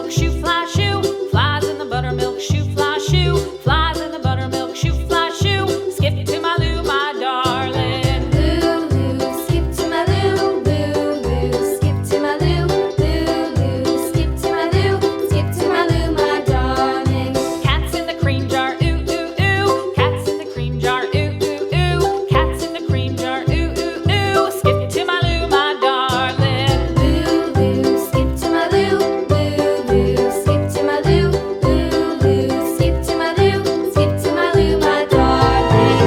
buttermilk shoe, fly shoe. Flies in the buttermilk shoe, fly shoe. Flies in the buttermilk shoe, fly shoe. Skip to my Lou, my darling. Lulu, skip to my Lou, Lulu, skip to my Lou, Lulu, skip to my Lou, skip to my Lou, my darling. Cats in the cream jar, ooh, ooh, ooh. Cats in the cream jar, ooh, ooh, ooh. Cats in the cream jar, ooh, ooh, ooh. Skip to my Lou, my darling. Lulu, skip to my Lou, Lulu, skip to my Lou, Lulu, skip to my Lou, skip to my Lou, my darling.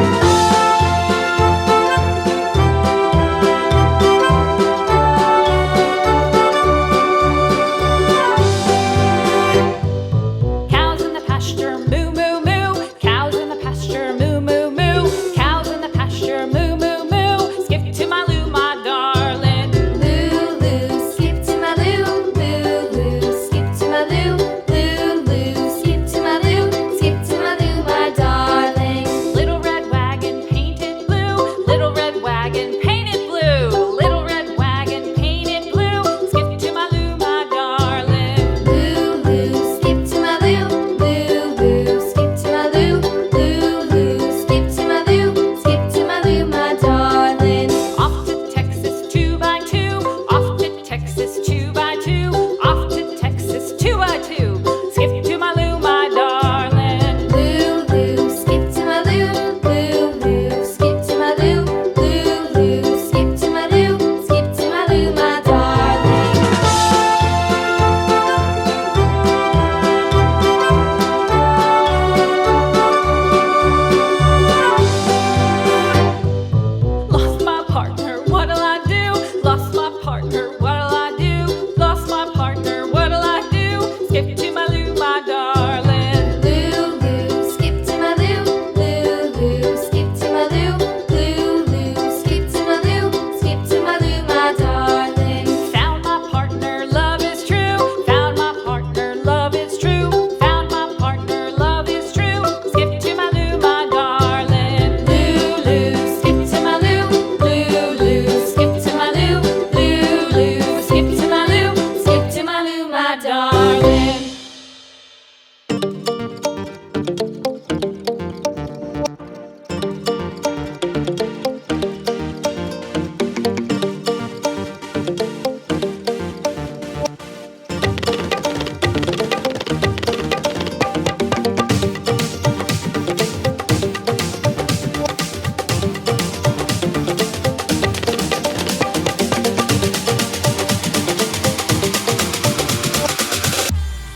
Cows in the pasture, moo, moo, moo. Cows in the pasture, moo, moo, moo. Cows in the pasture, moo, moo, moo. Skip to my Lou, my darling. Lulu, skip to my Lou, Lulu, skip to my Lou, Lulu, skip to my Lou, skip to my Lou, my darling. Little red wagon painted blue. Little red wagon painted blue. Little red wagon painted blue. Skip to my Lou, my darling. Lulu, skip to my Lou, Lulu, skip to my Lou, Lulu, skip to my Lou, skip to my Lou, my darling. Off to Texas 2x2. Off to Texas 2x2. Off to Texas 2x2. Skip to my Lou, my darling. Lulu, skip to my Lou, Lulu, skip to my Lou, Lulu, skip to my Lou, skip to my Lou, my darling. Lost my partner, what'll I do? Lost my partner, what'll I do? Lost my partner, what'll I do? Skip to my Lou, my darling. Lulu, skip to my Lou, Lulu, skip to my Lou, Lulu, skip to my Lou, skip to my Lou, my darling. Found my partner, love is true. Found my partner, love is true. Found my partner, love is true. Skip to my Lou, my darling. Lulu, skip to my Lou, Lulu, skip to my Lou, Lulu, skip to my Lou, skip to my Lou, my darling.